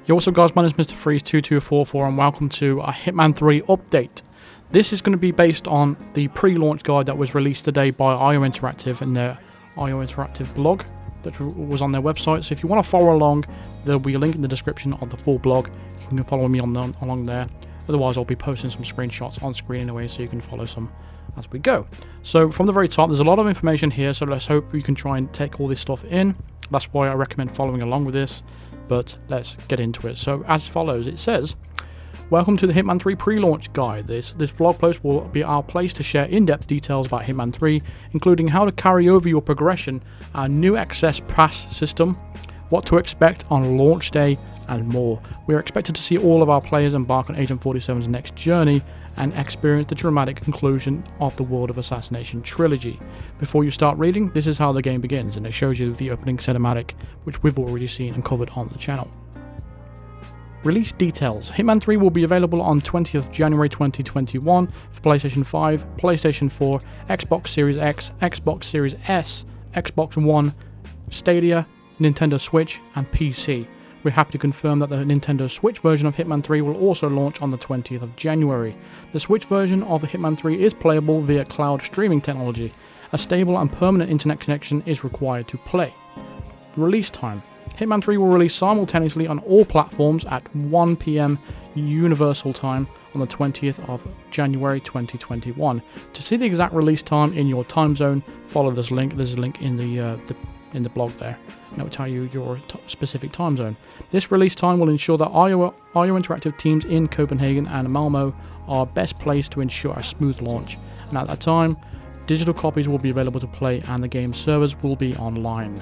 Yo, what's up guys, my name is Mr. Freeze2244 and welcome to a Hitman 3 update. This is going to be based on the pre-launch guide that was released today by IOI Interactive and their IOI Interactive blog that was on their website. So if you want to follow along, there'll be a link in the description of the full blog. You can follow me along there. Otherwise, I'll be posting some screenshots on screen anyway, so you can follow some as we go. So from the very top, there's a lot of information here, so let's hope we can try and take all this stuff in. That's why I recommend following along with this. But let's get into it. So as follows, it says, welcome to the Hitman 3 pre-launch guide. This blog post will be our place to share in-depth details about Hitman 3, including how to carry over your progression, our new access pass system, what to expect on launch day, and more. We are expected to see all of our players embark on Agent 47's next journey and experience the dramatic conclusion of the World of Assassination trilogy. Before you start reading, this is how the game begins, and it shows you the opening cinematic, which we've already seen and covered on the channel. Release details. Hitman 3 will be available on 20th January 2021 for PlayStation 5, PlayStation 4, Xbox Series X, Xbox Series S, Xbox One, Stadia, Nintendo Switch, and PC. We're happy to confirm that the Nintendo Switch version of Hitman 3 will also launch on the 20th of January. The Switch version of Hitman 3 is playable via cloud streaming technology. A stable and permanent internet connection is required to play. Release time. Hitman 3 will release simultaneously on all platforms at 1 PM Universal Time on the 20th of January 2021. To see the exact release time in your time zone, follow this link. There's a link in the blog there, and it will tell you your specific time zone. This release time will ensure that IO Interactive teams in Copenhagen and Malmo are best placed to ensure a smooth launch, and at that time, digital copies will be available to play and the game servers will be online.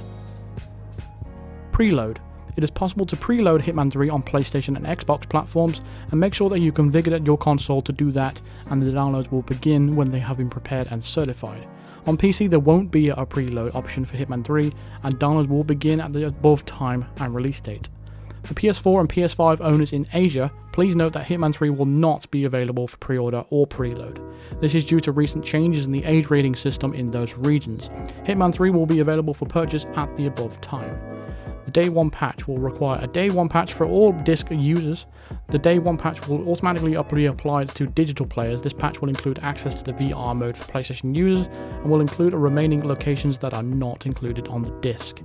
Preload. It is possible to preload Hitman 3 on PlayStation and Xbox platforms, and make sure that you configure your console to do that, and the downloads will begin when they have been prepared and certified. On PC, there won't be a preload option for Hitman 3, and downloads will begin at the above time and release date. For PS4 and PS5 owners in Asia, please note that Hitman 3 will not be available for pre-order or preload. This is due to recent changes in the age rating system in those regions. Hitman 3 will be available for purchase at the above time. The Day 1 patch will require a Day 1 patch for all disc users. The Day 1 patch will automatically be applied to digital players. This patch will include access to the VR mode for PlayStation users and will include remaining locations that are not included on the disc.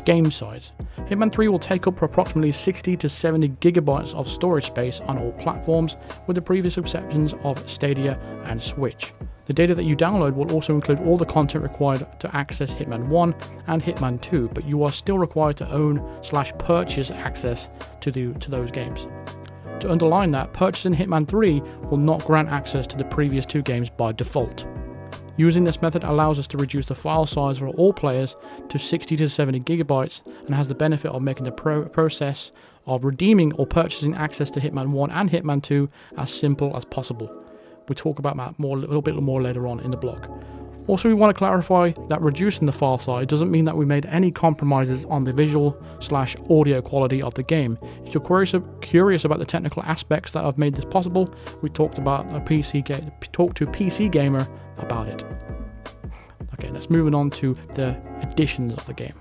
Game size. Hitman 3 will take up approximately 60 to 70 gigabytes of storage space on all platforms, with the previous exceptions of Stadia and Switch. The data that you download will also include all the content required to access Hitman 1 and Hitman 2, but you are still required to own/purchase access to those games. To underline that, purchasing Hitman 3 will not grant access to the previous two games by default. Using this method allows us to reduce the file size for all players to 60 to 70 gigabytes and has the benefit of making the process of redeeming or purchasing access to Hitman 1 and Hitman 2 as simple as possible. We'll talk about that a little bit more later on in the blog. Also, we want to clarify that reducing the file size doesn't mean that we made any compromises on the visual/audio quality of the game. If you're curious about the technical aspects that have made this possible, we talked to PC Gamer about it. Okay, let's move on to the editions of the game.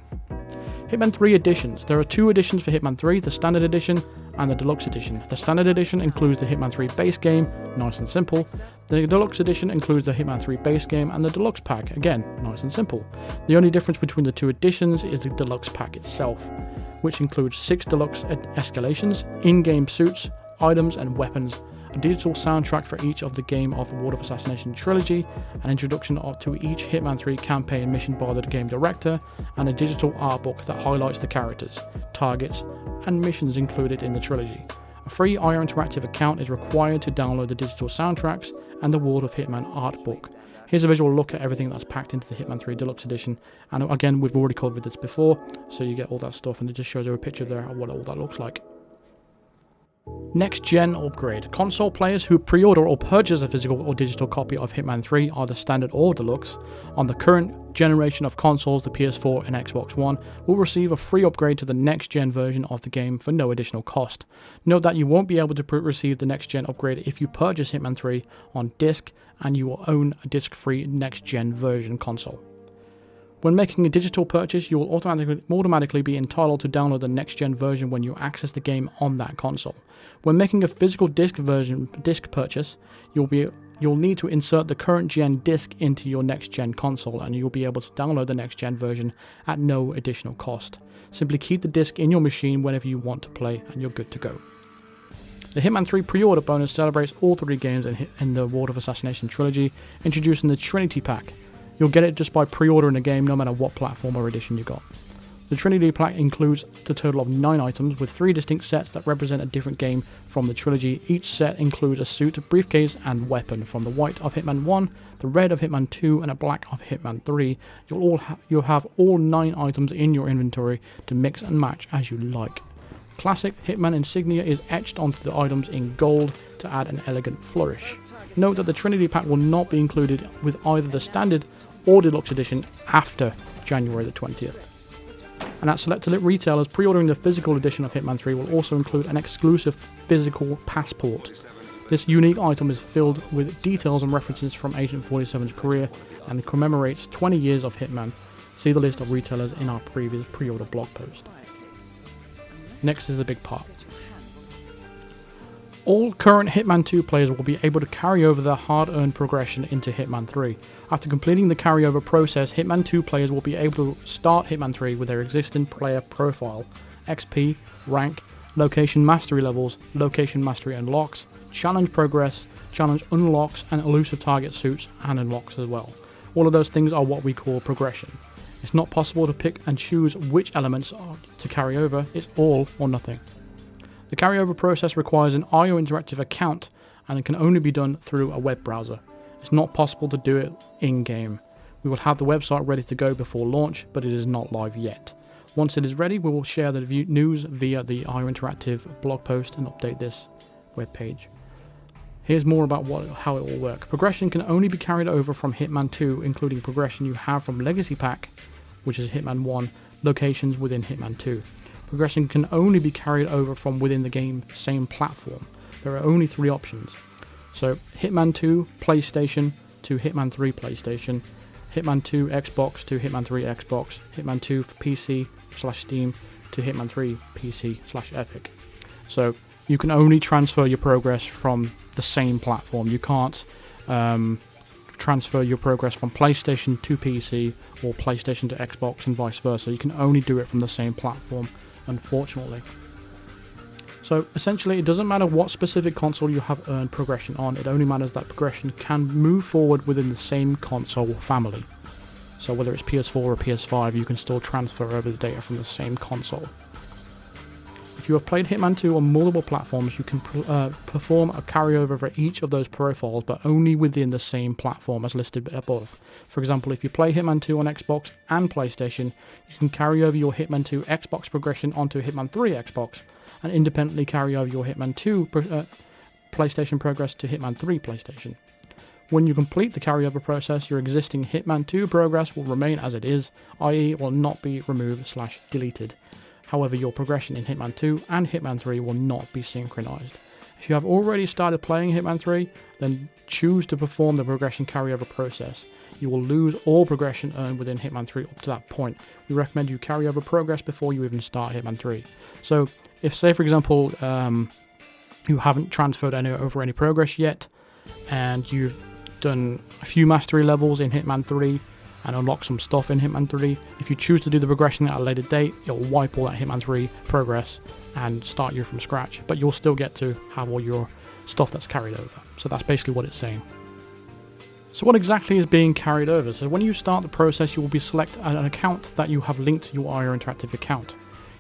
Hitman 3 editions. There are two editions for Hitman 3, the Standard Edition and the Deluxe Edition. The Standard Edition includes the Hitman 3 base game, nice and simple. The Deluxe Edition includes the Hitman 3 base game and the Deluxe Pack, again, nice and simple. The only difference between the two editions is the Deluxe Pack itself, which includes 6 deluxe escalations, in-game suits, items and weapons, a digital soundtrack for each of the game of the World of Assassination trilogy, an introduction to each Hitman 3 campaign mission by the game director, and a digital art book that highlights the characters, targets, and missions included in the trilogy. A free IOI Interactive account is required to download the digital soundtracks and the World of Hitman art book. Here's a visual look at everything that's packed into the Hitman 3 Deluxe Edition, and again, we've already covered this before, so you get all that stuff, and it just shows you a picture there of what all that looks like. Next Gen upgrade. Console players who pre-order or purchase a physical or digital copy of Hitman 3, either standard or deluxe, on the current generation of consoles, the PS4 and Xbox One, will receive a free upgrade to the next gen version of the game for no additional cost. Note that you won't be able to receive the next gen upgrade if you purchase Hitman 3 on disc and you will own a disc-free next gen version console. When making a digital purchase, you will automatically be entitled to download the next-gen version when you access the game on that console. When making a physical disc purchase, you'll need to insert the current gen disc into your next-gen console, and you'll be able to download the next-gen version at no additional cost. Simply keep the disc in your machine whenever you want to play, and you're good to go. The Hitman 3 pre-order bonus celebrates all 3 games in the Ward of Assassination trilogy, introducing the Trinity Pack. You'll get it just by pre-ordering the game, no matter what platform or edition you got. The Trinity Pack includes the total of 9 items, with 3 distinct sets that represent a different game from the trilogy. Each set includes a suit, briefcase, and weapon. From the white of Hitman 1, the red of Hitman 2, and a black of Hitman 3, you'll have all 9 items in your inventory to mix and match as you like. Classic Hitman insignia is etched onto the items in gold to add an elegant flourish. Note that the Trinity Pack will not be included with either the standard or deluxe edition after January the 20th. And at selected retailers, pre-ordering the physical edition of Hitman 3 will also include an exclusive physical passport. This unique item is filled with details and references from Agent 47's career and commemorates 20 years of Hitman. See the list of retailers in our previous pre-order blog post. Next is the big part. All current Hitman 2 players will be able to carry over their hard-earned progression into Hitman 3. After completing the carryover process, Hitman 2 players will be able to start Hitman 3 with their existing player profile, XP, rank, location mastery levels, location mastery unlocks, challenge progress, challenge unlocks, and elusive target suits and unlocks as well. All of those things are what we call progression. It's not possible to pick and choose which elements to carry over, it's all or nothing. The carryover process requires an IO Interactive account, and it can only be done through a web browser. It's not possible to do it in-game. We will have the website ready to go before launch, but it is not live yet. Once it is ready, we will share the news via the IO Interactive blog post and update this web page. Here's more about how it will work. Progression can only be carried over from Hitman 2, including progression you have from Legacy Pack, which is Hitman 1, locations within Hitman 2. Progression can only be carried over from within the game same platform. There are only 3 options. So Hitman 2 PlayStation to Hitman 3 PlayStation, Hitman 2 Xbox to Hitman 3 Xbox, Hitman 2 for PC/Steam to Hitman 3 PC/Epic. So you can only transfer your progress from the same platform. You can't transfer your progress from PlayStation to PC or PlayStation to Xbox and vice versa. You can only do it from the same platform, unfortunately. So essentially, it doesn't matter what specific console you have earned progression on, it only matters that progression can move forward within the same console family. So whether it's PS4 or PS5, you can still transfer over the data from the same console. If you have played Hitman 2 on multiple platforms, you can perform a carryover for each of those profiles, but only within the same platform as listed above. For example, if you play Hitman 2 on Xbox and PlayStation, you can carry over your Hitman 2 Xbox progression onto Hitman 3 Xbox, and independently carry over your Hitman 2 PlayStation progress to Hitman 3 PlayStation. When you complete the carryover process, your existing Hitman 2 progress will remain as it is, i.e. will not be removed/deleted. However, your progression in Hitman 2 and Hitman 3 will not be synchronized. If you have already started playing Hitman 3, then choose to perform the progression carryover process. You will lose all progression earned within Hitman 3 up to that point. We recommend you carry over progress before you even start Hitman 3. So, if say for example, you haven't transferred over any progress yet, and you've done a few mastery levels in Hitman 3, and unlock some stuff in Hitman 3. If you choose to do the progression at a later date, it'll wipe all that Hitman 3 progress and start you from scratch, but you'll still get to have all your stuff that's carried over. So that's basically what it's saying. So what exactly is being carried over? So when you start the process, you will be select an account that you have linked to your IO Interactive account.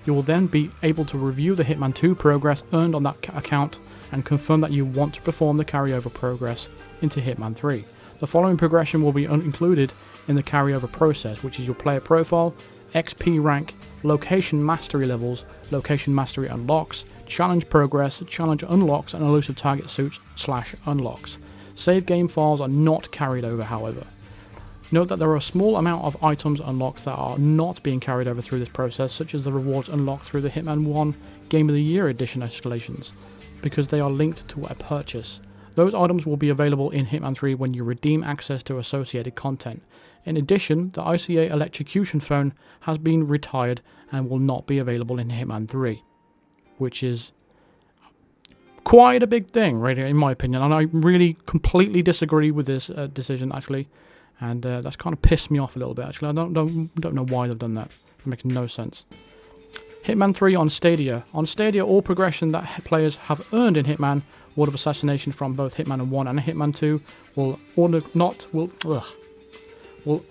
You will then be able to review the Hitman 2 progress earned on that account and confirm that you want to perform the carryover progress into Hitman 3. The following progression will be included in the carryover process, which is your player profile, XP rank, location mastery levels, location mastery unlocks, challenge progress, challenge unlocks, and elusive target suits/unlocks. Save game files are not carried over, however. Note that there are a small amount of items unlocked that are not being carried over through this process, such as the rewards unlocked through the Hitman 1 Game of the Year edition escalations, because they are linked to a purchase. Those items will be available in Hitman 3 when you redeem access to associated content. In addition, the ICA electrocution phone has been retired and will not be available in Hitman 3, which is quite a big thing, right, in my opinion. And I really completely disagree with this decision, actually, and that's kind of pissed me off a little bit. Actually, I don't know why they've done that. It makes no sense. Hitman 3 on Stadia. On Stadia, all progression that players have earned in Hitman, Ward of Assassination from both Hitman 1 and Hitman 2, will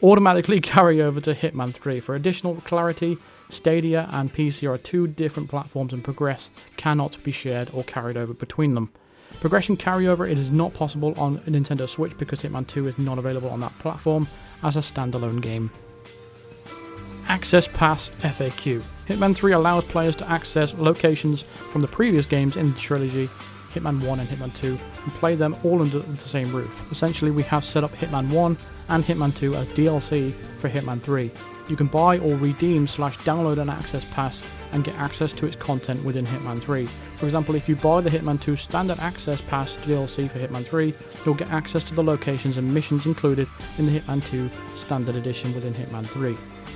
automatically carry over to Hitman 3. For additional clarity, Stadia and PC are two different platforms and progress cannot be shared or carried over between them. Progression carryover, it is not possible on a Nintendo Switch because Hitman 2 is not available on that platform as a standalone game. Access Pass FAQ. Hitman 3 allows players to access locations from the previous games in the trilogy, Hitman 1 and Hitman 2, and play them all under the same roof. Essentially, we have set up Hitman 1 and Hitman 2 as DLC for Hitman 3. You can buy or redeem/download an Access Pass and get access to its content within Hitman 3. For example, if you buy the Hitman 2 Standard Access Pass DLC for Hitman 3, you'll get access to the locations and missions included in the Hitman 2 Standard Edition within Hitman 3.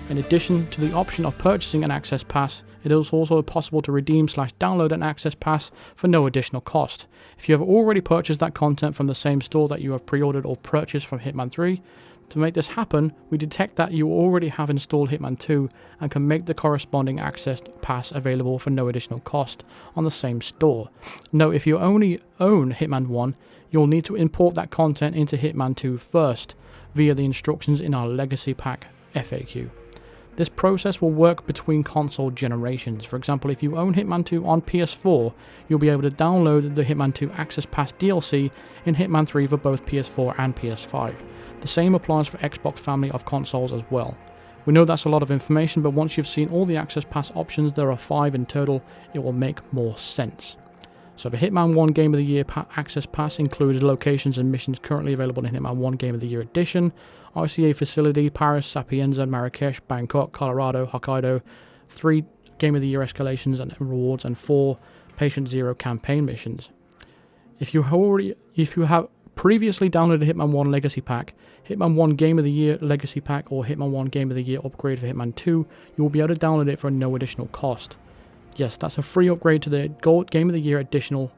In addition to the option of purchasing an Access Pass, it is also possible to redeem/download an Access Pass for no additional cost. If you have already purchased that content from the same store that you have pre-ordered or purchased from Hitman 3, to make this happen, we detect that you already have installed Hitman 2 and can make the corresponding Access Pass available for no additional cost on the same store. Note, if you only own Hitman 1, you'll need to import that content into Hitman 2 first, via the instructions in our Legacy Pack FAQ. This process will work between console generations. For example, if you own Hitman 2 on PS4, you'll be able to download the Hitman 2 Access Pass DLC in Hitman 3 for both PS4 and PS5. The same applies for Xbox family of consoles as well. We know that's a lot of information, but once you've seen all the Access Pass options, there are 5 in total, it will make more sense. So the Hitman 1 Game of the Year Access Pass includes locations and missions currently available in Hitman 1 Game of the Year Edition, ICA Facility, Paris, Sapienza, Marrakesh, Bangkok, Colorado, Hokkaido, 3 Game of the Year escalations and rewards, and 4 Patient Zero campaign missions. If you have previously downloaded Hitman 1 Legacy Pack, Hitman 1 Game of the Year Legacy Pack, or Hitman 1 Game of the Year upgrade for Hitman 2, you will be able to download it for no additional cost. Yes, that's a free upgrade to the Gold Game of the Year Edition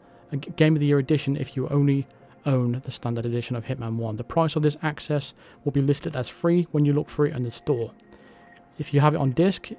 if you only own the Standard Edition of Hitman 1. The price of this access will be listed as free when you look for it in the store. If you have it on disc,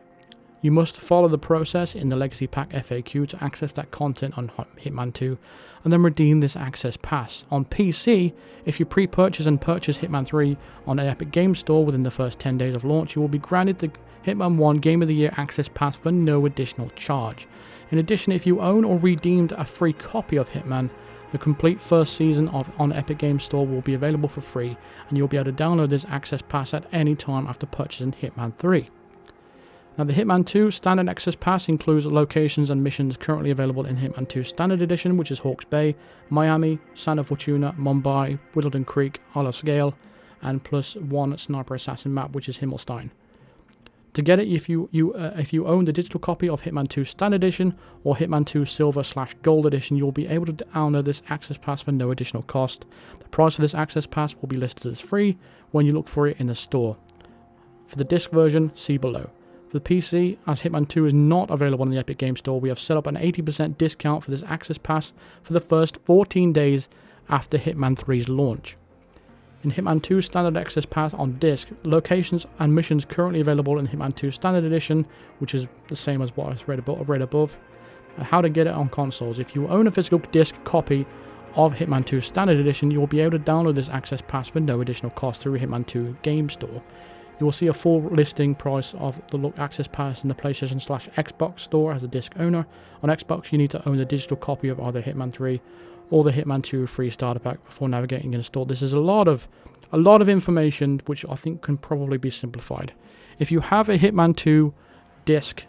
you must follow the process in the Legacy Pack FAQ to access that content on Hitman 2 and then redeem this Access Pass. On PC, if you pre-purchase and purchase Hitman 3 on the Epic Games Store within the first 10 days of launch, you will be granted the Hitman 1 Game of the Year Access Pass for no additional charge. In addition, if you own or redeemed a free copy of Hitman, the complete first season on Epic Games Store will be available for free, and you'll be able to download this Access Pass at any time after purchasing Hitman 3. Now, the Hitman 2 Standard Access Pass includes locations and missions currently available in Hitman 2 Standard Edition, which is Hawke's Bay, Miami, Santa Fortuna, Mumbai, Whittleton Creek, Isle of Scale, and plus 1 Sniper Assassin map, which is Himmelstein. To get it, if you own the digital copy of Hitman 2 Standard Edition or Hitman 2 Silver/Gold Edition, you'll be able to download this Access Pass for no additional cost. The price of this Access Pass will be listed as free when you look for it in the store. For the disc version, see below. For the PC, as Hitman 2 is not available in the Epic Games Store, we have set up an 80% discount for this Access Pass for the first 14 days after Hitman 3's launch. In Hitman 2 Standard Access Pass on disc, locations and missions currently available in Hitman 2 Standard Edition, which is the same as what I've read above. How to get it on consoles. If you own a physical disc copy of Hitman 2 Standard Edition, you will be able to download this Access Pass for no additional cost through Hitman 2 Game Store. You will see a full listing price of the Access Pass in the PlayStation/Xbox Store as a disc owner. On Xbox, you need to own the digital copy of either Hitman 3 or the Hitman 2 free starter pack before navigating in a store. This is a lot of information which I think can probably be simplified. If you have a Hitman 2 disc,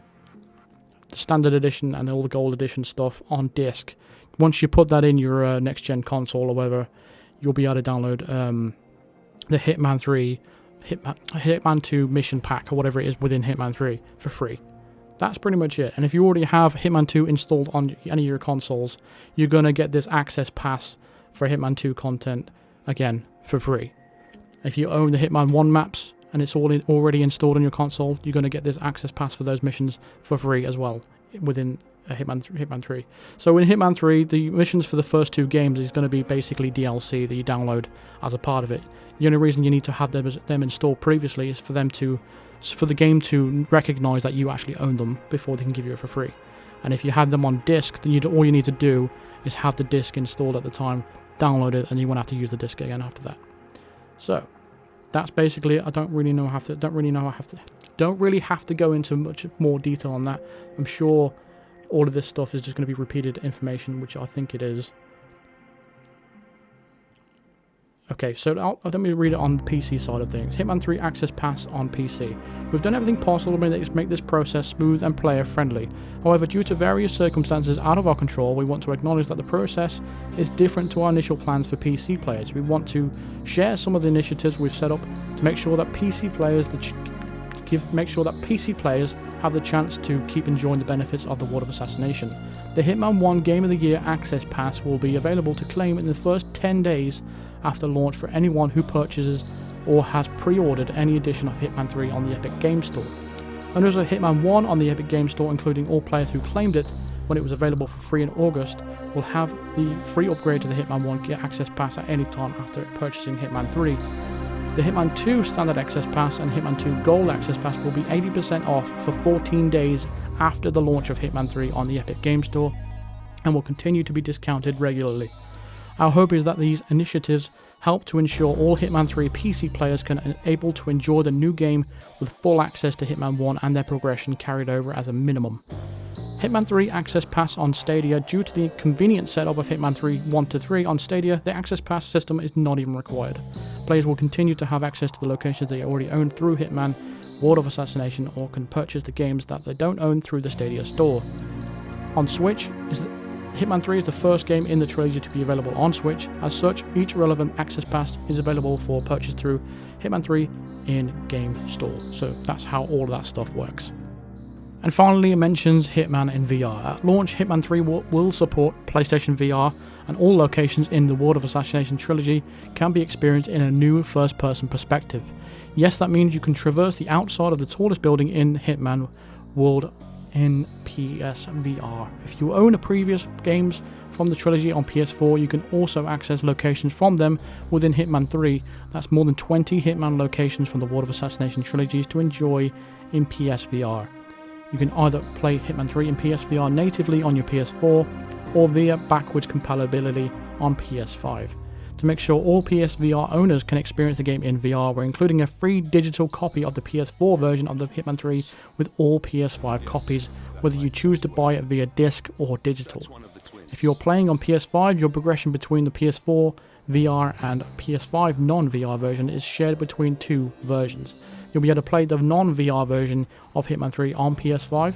the Standard Edition and all the Gold Edition stuff on disc, once you put that in your next gen console or whatever, you'll be able to download the Hitman 3 Hitman 2 mission pack or whatever it is within Hitman 3 for free. That's pretty much it. And if you already have Hitman 2 installed on any of your consoles, you're going to get this Access Pass for Hitman 2 content, again, for free. If you own the Hitman 1 maps and it's already installed on your console, you're going to get this access pass for those missions for free as well within Hitman 3. So in Hitman 3, the missions for the first 2 games is going to be basically DLC that you download as a part of it. The only reason you need to have them installed previously is for the game to recognize that you actually own them before they can give you it for free. And if you have them on disc, then all you need to do is have the disc installed at the time, download it, and you won't have to use the disc again after that. So that's basically it. I don't really have to go into much more detail on that. I'm sure all of this stuff is just going to be repeated information, which I think it is. Okay, so let me read it on the PC side of things. Hitman 3 Access Pass on PC. We've done everything possible to make this process smooth and player friendly. However, due to various circumstances out of our control, we want to acknowledge that the process is different to our initial plans for PC players. We want to share some of the initiatives we've set up to make sure that PC players have the chance to keep enjoying the benefits of the Ward of Assassination. The Hitman 1 Game of the Year Access Pass will be available to claim in the first 10 days after launch for anyone who purchases or has pre-ordered any edition of Hitman 3 on the Epic Games Store. Owners of Hitman 1 on the Epic Games Store, including all players who claimed it when it was available for free in August, will have the free upgrade to the Hitman 1 Access Pass at any time after purchasing Hitman 3. The Hitman 2 Standard Access Pass and Hitman 2 Gold Access Pass will be 80% off for 14 days after the launch of Hitman 3 on the Epic Games Store, and will continue to be discounted regularly. Our hope is that these initiatives help to ensure all Hitman 3 PC players can able to enjoy the new game with full access to Hitman 1 and their progression carried over as a minimum. Hitman 3 Access Pass on Stadia. Due to the convenient setup of Hitman 3 1-3 on Stadia, the Access Pass system is not even required. Players will continue to have access to the locations they already own through Hitman, Ward of Assassination, or can purchase the games that they don't own through the Stadia store. On Switch, Hitman 3 is the first game in the trilogy to be available on Switch. As such, each relevant Access Pass is available for purchase through Hitman 3 in-game store. So that's how all of that stuff works. And finally, it mentions Hitman in VR. At launch, Hitman 3 will support PlayStation VR, and all locations in the Ward of Assassination trilogy can be experienced in a new first-person perspective. Yes, that means you can traverse the outside of the tallest building in Hitman world in PSVR. If you own the previous games from the trilogy on PS4, you can also access locations from them within Hitman 3. That's more than 20 Hitman locations from the Ward of Assassination trilogies to enjoy in PSVR. You can either play Hitman 3 in PSVR natively on your PS4 or via backwards compatibility on PS5. To make sure all PSVR owners can experience the game in VR, we're including a free digital copy of the PS4 version of the Hitman 3 with all PS5 copies, whether you choose to buy it via disc or digital. If you're playing on PS5, your progression between the PS4 VR and PS5 non-VR version is shared between 2 versions. You'll be able to play the non-VR version of Hitman 3 on PS5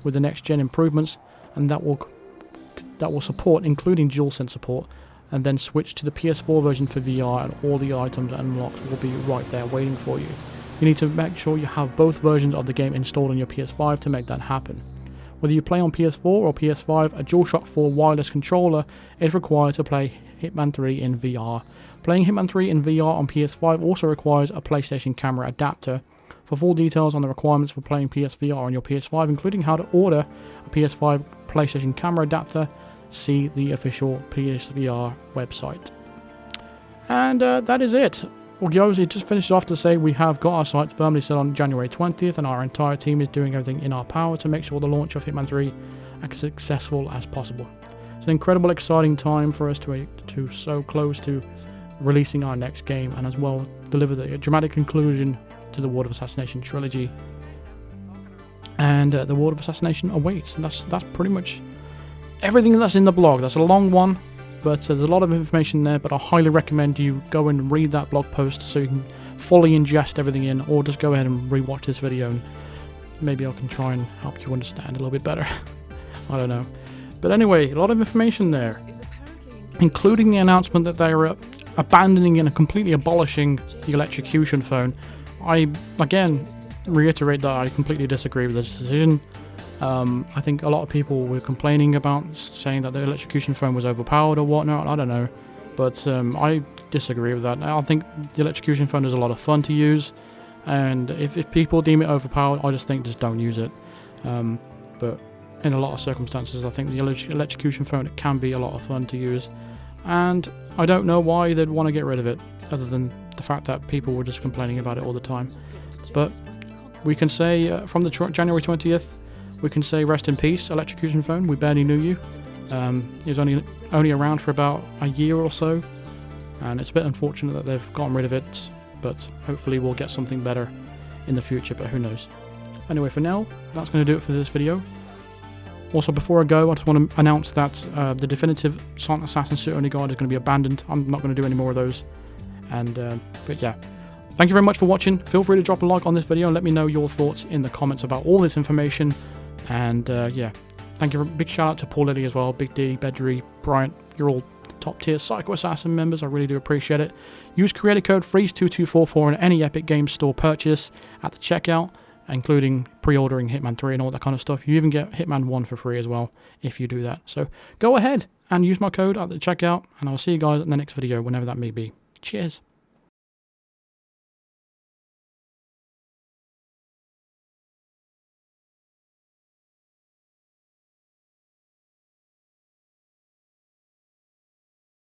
with the next-gen improvements, and that will support, including DualSense support, and then switch to the PS4 version for VR, and all the items and unlocks will be right there waiting for you. You need to make sure you have both versions of the game installed on your PS5 to make that happen. Whether you play on PS4 or PS5, a DualShock 4 wireless controller is required to play Hitman 3 in VR. Playing Hitman 3 in VR on PS5 also requires a PlayStation camera adapter. For full details on the requirements for playing PSVR on your PS5, including how to order a PS5 PlayStation camera adapter, see the official PSVR website. And that is it. Well, guys, it just finishes off to say we have got our site firmly set on January 20th, and our entire team is doing everything in our power to make sure the launch of Hitman 3 is as successful as possible. It's an incredible, exciting time for us to so close to releasing our next game, and as well deliver the dramatic conclusion to the Ward of Assassination trilogy. And the Ward of Assassination awaits. And that's pretty much everything that's in the blog. That's a long one, but there's a lot of information there, but I highly recommend you go and read that blog post so you can fully ingest everything in, or just go ahead and rewatch this video and maybe I can try and help you understand a little bit better. I don't know. But anyway, a lot of information there, including the announcement that they're abandoning and completely abolishing the electrocution phone. I, again, reiterate that I completely disagree with this decision. I think a lot of people were complaining about saying that the electrocution phone was overpowered or whatnot. I don't know. but I disagree with that. I think the electrocution phone is a lot of fun to use, and if people deem it overpowered, I just think just don't use it. But in a lot of circumstances, I think the electrocution phone, it can be a lot of fun to use, and I don't know why they'd want to get rid of it, other than the fact that people were just complaining about it all the time. But we can say from the January 20th, we can say rest in peace, electrocution phone. We barely knew you. It was only around for about a year or so, and it's a bit unfortunate that they've gotten rid of it, but hopefully we'll get something better in the future, but who knows. Anyway, for now, that's going to do it for this video. Also, before I go, I just want to announce that the definitive Silent Assassin Suit Only Guide is going to be abandoned. I'm not going to do any more of those. And but yeah, thank you very much for watching. Feel free to drop a like on this video and let me know your thoughts in the comments about all this information. And yeah, thank you. Big shout out to Paul Lilly as well, Big D, Bedry, Bryant. You're all top tier Psycho Assassin members. I really do appreciate it. Use creator code FREEZE2244 on any Epic Games Store purchase at the checkout, including pre-ordering Hitman 3 and all that kind of stuff. You even get Hitman 1 for free as well if you do that. So go ahead and use my code at the checkout, and I'll see you guys in the next video, whenever that may be. Cheers.